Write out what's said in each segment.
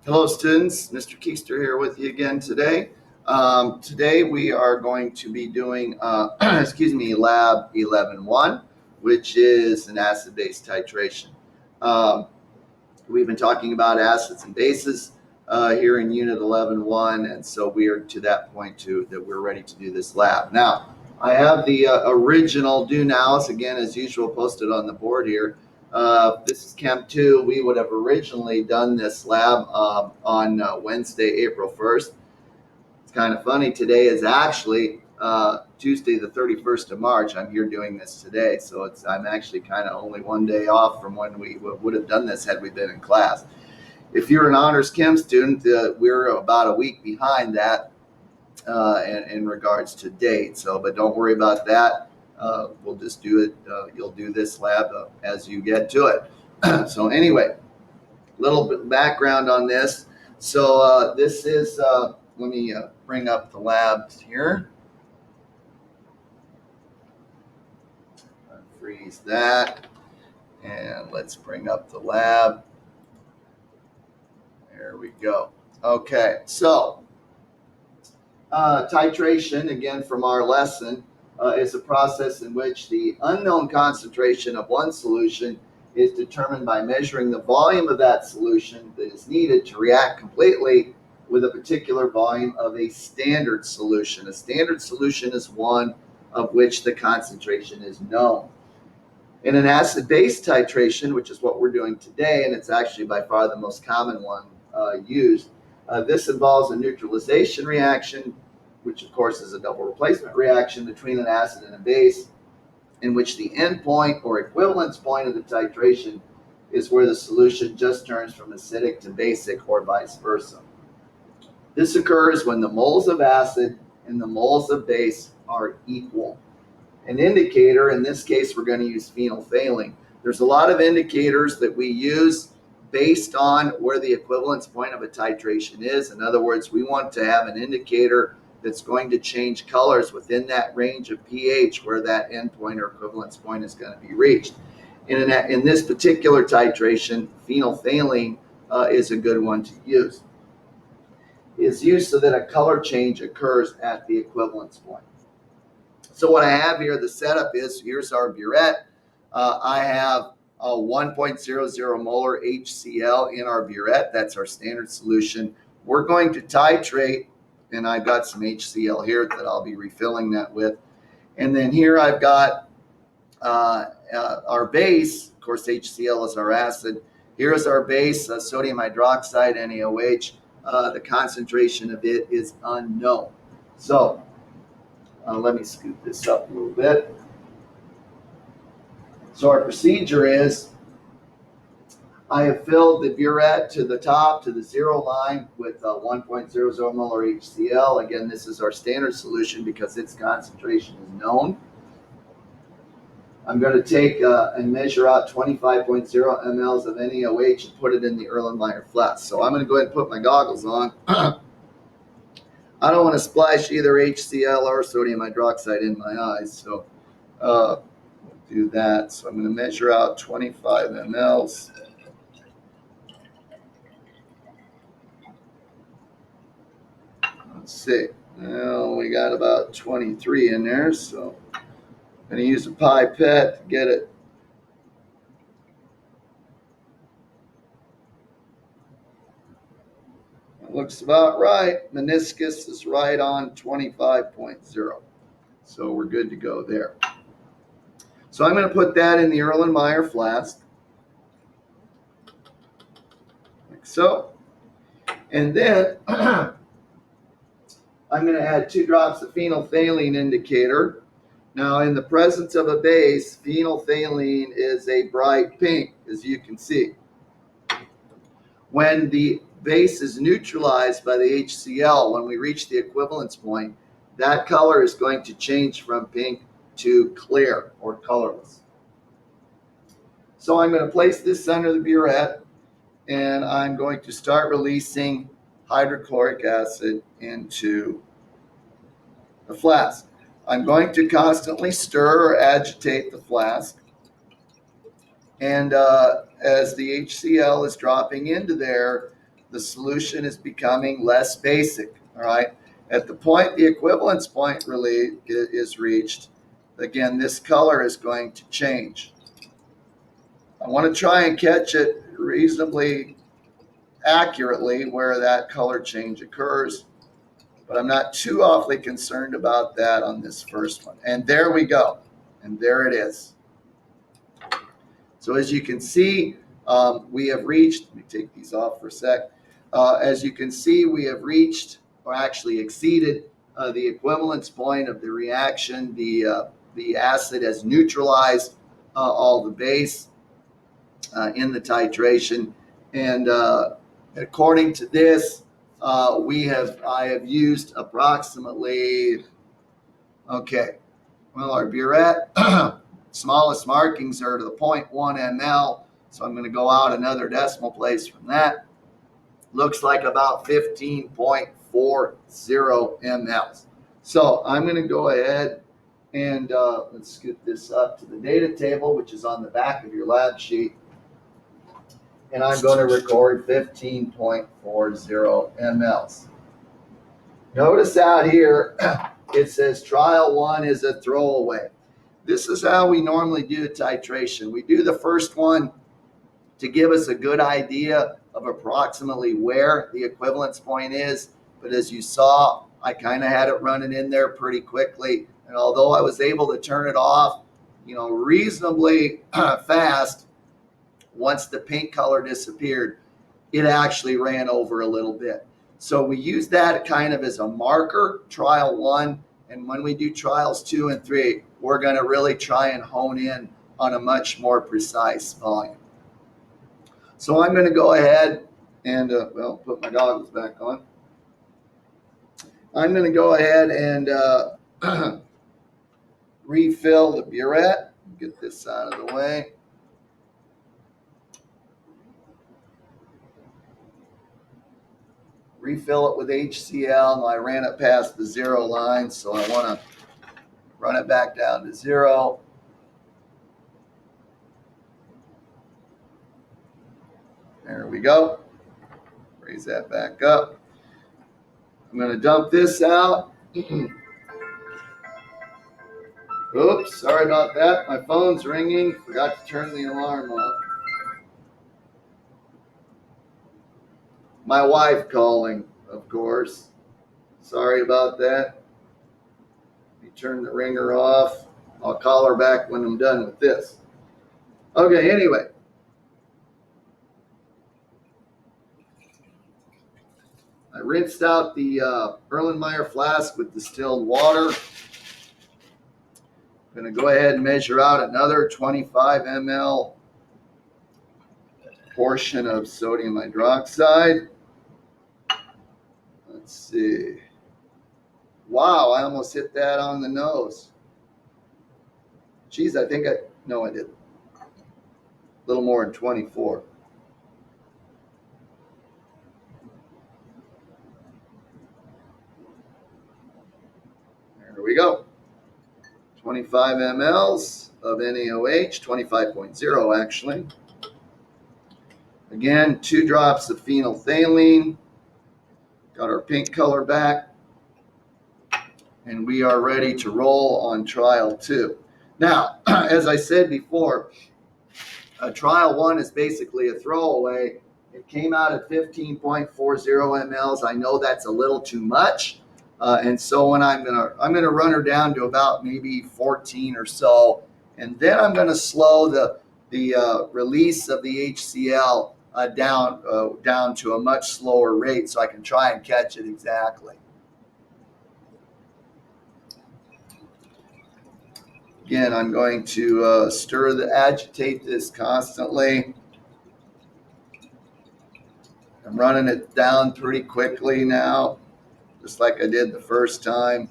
Hello, students. Mr. Keister here with you again today. Today we are going to be doing, Lab 11.1, which is an acid-base titration. Um, we've been talking about acids and bases here in Unit 11.1, and so we are to that point too that we're ready to do this lab. Now, I have the original do nows, again, as usual, posted on the board here. This is Chem 2. We would have originally done this lab on Wednesday, April 1st. It's kind of funny. Today is actually Tuesday, the 31st of March. I'm here doing this today. So I'm actually kind of only one day off from when we would have done this had we been in class. If you're an honors chem student, we're about a week behind that in regards to date. But don't worry about that. We'll just do it. You'll do this lab as you get to it. So anyway, a little bit background on this. So this is, let me bring up the labs here. Freeze that. And let's bring up the lab. There we go. Okay, so titration, again from our lesson, is a process in which the unknown concentration of one solution is determined by measuring the volume of that solution that is needed to react completely with a particular volume of a standard solution. A standard solution is one of which the concentration is known. In an acid-base titration, which is what we're doing today, and it's actually by far the most common one used, this involves a neutralization reaction, which of course is a double replacement reaction between an acid and a base, in which the end point or equivalence point of the titration is where the solution just turns from acidic to basic or vice versa. This occurs when the moles of acid and the moles of base are equal. An indicator, in this case we're going to use phenolphthalein. There's a lot of indicators that we use based on where the equivalence point of a titration is. In other words, we want to have an indicator that's going to change colors within that range of pH where that endpoint or equivalence point is going to be reached. In this particular titration, phenolphthalein is a good one to use. It's used so that a color change occurs at the equivalence point. So what I have here, the setup is, here's our burette. I have a 1.00 molar HCl in our burette. That's our standard solution. We're going to titrate, and I've got some HCl here that I'll be refilling that with. And then here I've got our base. Of course, HCl is our acid. Here's our base, sodium hydroxide, NaOH. The concentration of it is unknown. So let me scoot this up a little bit. So our procedure is, I have filled the burette to the top, to the zero line, with 1.00 molar HCl. Again, this is our standard solution because its concentration is known. I'm going to take and measure out 25.0 mLs of NaOH and put it in the Erlenmeyer flask. So I'm going to go ahead and put my goggles on. I don't want to splash either HCl or sodium hydroxide in my eyes, so we'll do that. So I'm going to measure out 25 mLs. Let's see. Well, we got about 23 in there, so I'm going to use a pipette to get it. It looks about right. Meniscus is right on 25.0. So we're good to go there. So I'm going to put that in the Erlenmeyer flask, like so. And then I'm going to add 2 drops of phenolphthalein indicator. Now, in the presence of a base, phenolphthalein is a bright pink, as you can see. When the base is neutralized by the HCl, when we reach the equivalence point, that color is going to change from pink to clear or colorless. So I'm going to place this under the burette, and I'm going to start releasing hydrochloric acid into the flask. I'm going to constantly stir or agitate the flask. And as the HCl is dropping into there, the solution is becoming less basic. All right. At the point the equivalence point really is reached, again, this color is going to change. I want to try and catch it reasonably accurately where that color change occurs, but I'm not too awfully concerned about that on this first one. And there we go. And there it is. So as you can see, we have reached, let me take these off for a sec. As you can see, we have reached or actually exceeded the equivalence point of the reaction. The acid has neutralized all the base in the titration. And according to this, I have used approximately, okay, well, our burette, smallest markings are to the 0.1 ml. So I'm going to go out another decimal place from that. Looks like about 15.40 mLs. So I'm going to go ahead and let's get this up to the data table, which is on the back of your lab sheet. And I'm going to record 15.40 mLs. Notice out here, it says trial 1 is a throwaway. This is how we normally do titration. We do the first one to give us a good idea of approximately where the equivalence point is. But as you saw, I kind of had it running in there pretty quickly. And although I was able to turn it off, reasonably fast, once the pink color disappeared, it actually ran over a little bit. So we use that kind of as a marker, trial 1. And when we do trials 2 and 3, we're going to really try and hone in on a much more precise volume. So I'm going to go ahead and, put my goggles back on. I'm going to go ahead and refill the burette. Get this out of the way. Refill it with HCl. Now I ran it past the 0 line, so I want to run it back down to 0. There we go. Raise that back up. I'm going to dump this out. Oops, sorry about that. My phone's ringing. Forgot to turn the alarm off. My wife calling, of course. Sorry about that. Let me turn the ringer off. I'll call her back when I'm done with this. Okay, anyway. I rinsed out the Erlenmeyer flask with distilled water. I'm going to go ahead and measure out another 25 ml portion of sodium hydroxide. Let's see. Wow, I almost hit that on the nose. Geez, I did. A little more than 24. There we go. 25 mLs of NaOH, 25.0 actually. Again, 2 drops of phenolphthalein. Got our pink color back. And we are ready to roll on trial 2. Now, as I said before, trial 1 is basically a throwaway. It came out at 15.40 mLs. I know that's a little too much. And so when I'm gonna run her down to about maybe 14 or so, and then I'm gonna slow the release of the HCl down to a much slower rate so I can try and catch it exactly. Again, I'm going to agitate this constantly. I'm running it down pretty quickly now, just like I did the first time.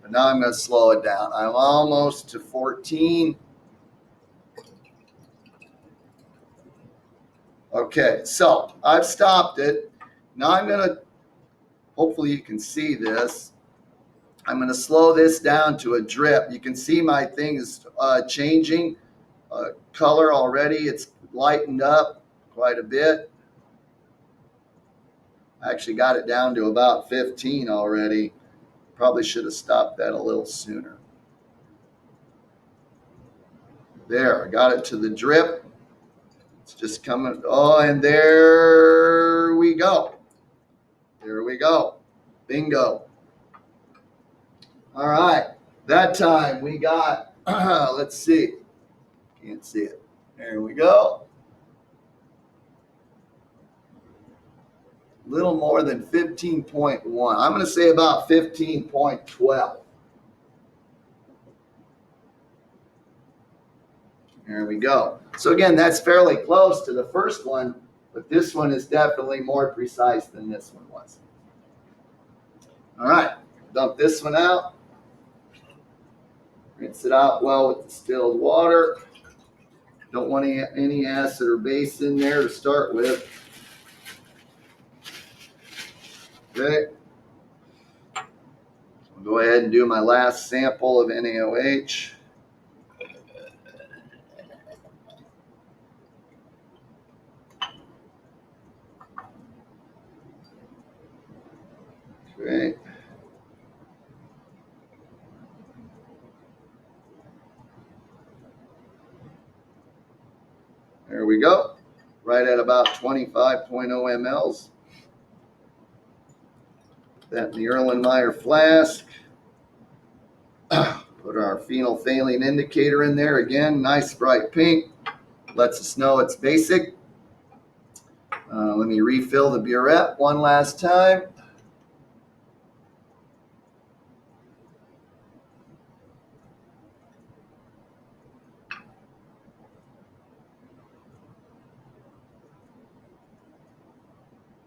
But now I'm going to slow it down. I'm almost to 14. Okay, so I've stopped it. Now I'm going to, hopefully you can see this. I'm going to slow this down to a drip. You can see my thing is changing color already. It's lightened up quite a bit. I actually got it down to about 15 already. Probably should have stopped that a little sooner. There, I got it to the drip. It's just coming. Oh, and there we go. There we go. Bingo. All right. That time we got, let's see. Can't see it. There we go. Little more than 15.1. I'm going to say about 15.12. There we go. So again, that's fairly close to the first one, but this one is definitely more precise than this one was. All right, dump this one out. Rinse it out well with distilled water. Don't want any acid or base in there to start with. Okay. I'll go ahead and do my last sample of NaOH. Okay. There we go. Right at about 25.0 mLs. That in the Erlenmeyer flask. Put our phenolphthalein indicator in there again. Nice bright pink. Lets us know it's basic. Let me refill the burette one last time.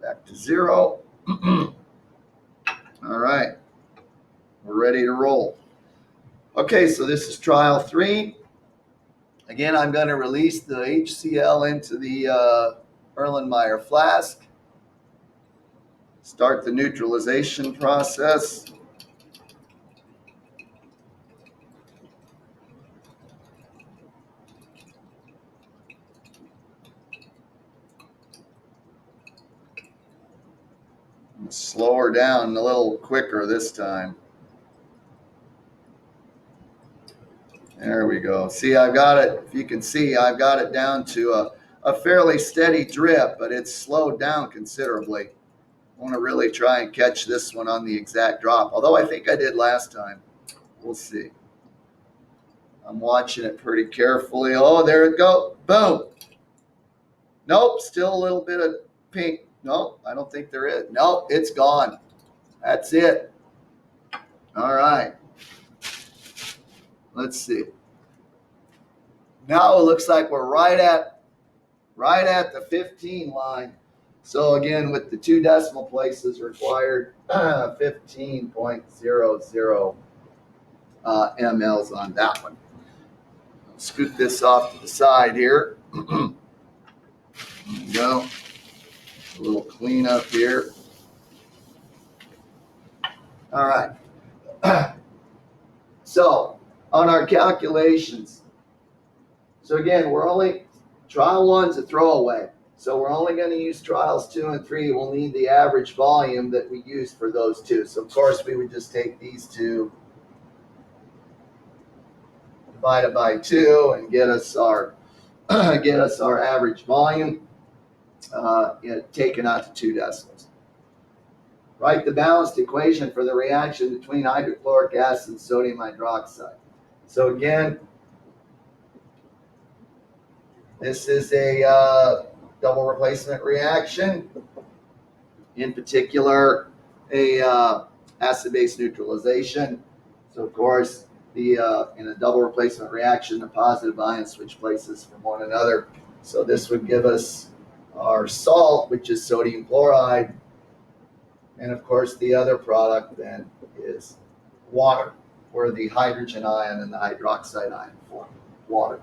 Back to 0. All right. We're ready to roll. Okay, so this is trial 3. Again, I'm going to release the HCl into the Erlenmeyer flask. Start the neutralization process. Slow her down a little quicker this time. There we go. See, I've got it, if you can see, I've got it down to a fairly steady drip, but it's slowed down considerably. I want to really try and catch this one on the exact drop, although I think I did last time. We'll see. I'm watching it pretty carefully. Oh, there it goes. Boom. Nope, still a little bit of pink. Nope, I don't think there is. Nope, it's gone. That's it. All right. Let's see. Now it looks like we're right at the 15 line. So again, with the 2 decimal places required, 15.00 mLs on that one. Scoot this off to the side here. There we go. A little cleanup here. All right. So on our calculations, so again, we're only, trial 1's a throwaway. So we're only going to use trials 2 and 3. We'll need the average volume that we use for those 2. So of course we would just take these 2, divide it by 2, and get us our average volume, taken out to 2 decimals. Write the balanced equation for the reaction between hydrochloric acid and sodium hydroxide. So again, this is a double replacement reaction. In particular, a acid-base neutralization. So of course, in a double replacement reaction, the positive ions switch places from one another. So this would give us our salt, which is sodium chloride. And of course, the other product then is water, where the hydrogen ion and the hydroxide ion form water.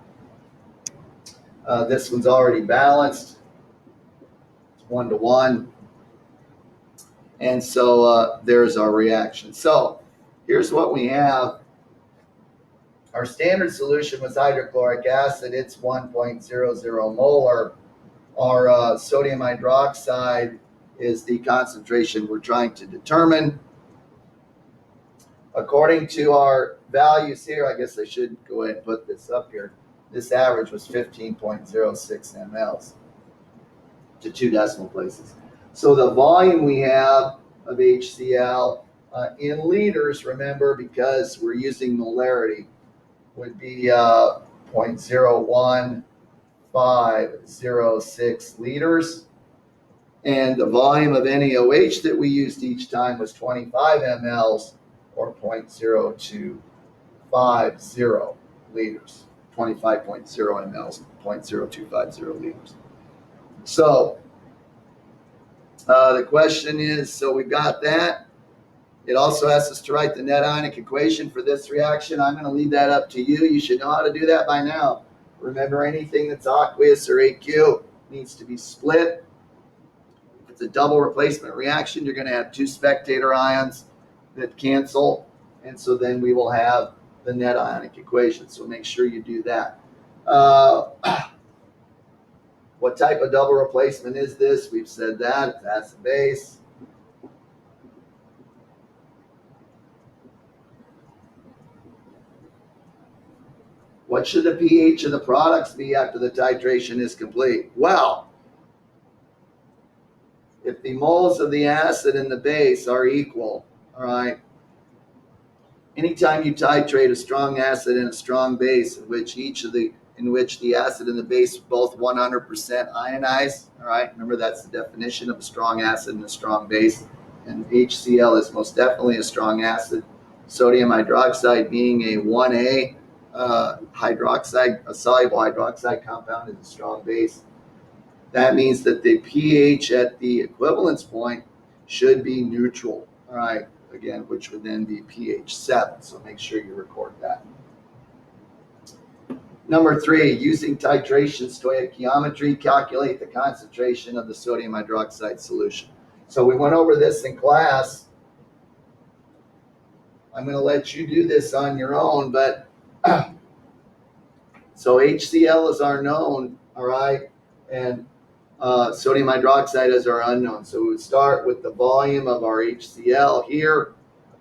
This one's already balanced. It's 1 to 1. And so there's our reaction. So here's what we have Our standard solution was hydrochloric acid. It's 1.00 molar. Our sodium hydroxide is the concentration we're trying to determine. According to our values here, I guess I should go ahead and put this up here. This average was 15.06 mLs to 2 decimal places. So the volume we have of HCl in liters, remember, because we're using molarity, would be 0.01506 liters. And the volume of NaOH that we used each time was 25 mLs, or 0.0250 liters. 25.0 mLs, 0.0250 liters. So the question is, so we've got that. It also asks us to write the net ionic equation for this reaction. I'm going to leave that up to you. You should know how to do that by now. Remember, anything that's aqueous or AQ needs to be split. If it's a double replacement reaction, you're going to have two spectator ions that cancel, and so then we will have the net ionic equation. So make sure you do that. What type of double replacement is this? We've said that. It's acid base. What should the pH of the products be after the titration is complete? Well, if the moles of the acid and the base are equal, all right, anytime you titrate a strong acid and a strong base in which the acid and the base both 100% ionize, all right, remember that's the definition of a strong acid and a strong base, and HCl is most definitely a strong acid. Sodium hydroxide being a 1A hydroxide, a soluble hydroxide compound, is a strong base. That means that the pH at the equivalence point should be neutral, all right, again, which would then be pH 7. So make sure you record that. Number 3, using titration stoichiometry, calculate the concentration of the sodium hydroxide solution. So we went over this in class. I'm going to let you do this on your own, but so HCl is our known, all right, and sodium hydroxide is our unknown. So we would start with the volume of our HCl here,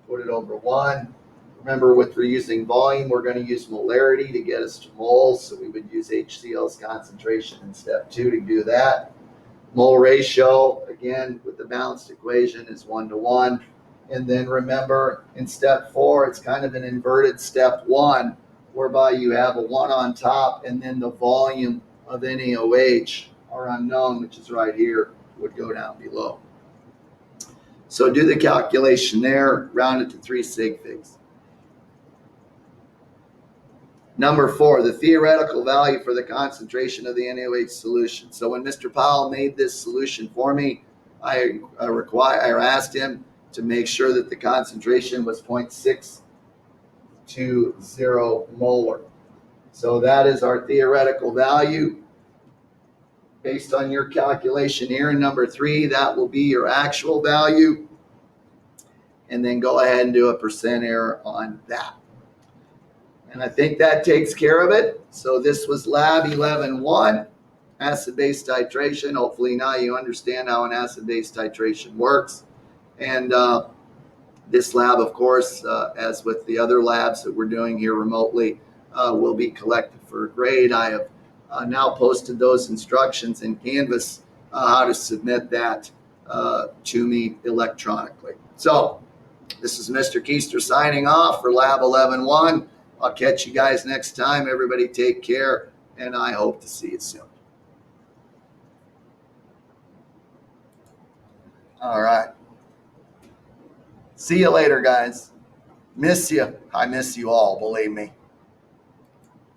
put it over 1. Remember, with we're using volume, we're going to use molarity to get us to moles. So we would use HCl's concentration in step 2 to do that. Mole ratio, again, with the balanced equation, is 1:1. And then remember, in step 4, it's kind of an inverted step 1, whereby you have a 1 on top, and then the volume of NaOH, our unknown, which is right here, would go down below. So do the calculation there, round it to 3 sig figs. Number 4, the theoretical value for the concentration of the NaOH solution. So when Mr. Powell made this solution for me, I asked him to make sure that the concentration was 0.620 molar. So that is our theoretical value. Based on your calculation here in number 3, that will be your actual value. And then go ahead and do a percent error on that. And I think that takes care of it. So this was Lab 11-1, acid-base titration. Hopefully now you understand how an acid-base titration works. And this lab, of course, as with the other labs that we're doing here remotely, will be collected for a grade. I have now posted those instructions in Canvas how to submit that to me electronically. So this is Mr. Keister signing off for Lab 11-1. I'll catch you guys next time. Everybody take care, and I hope to see you soon. All right. See you later, guys. Miss you. I miss you all, believe me.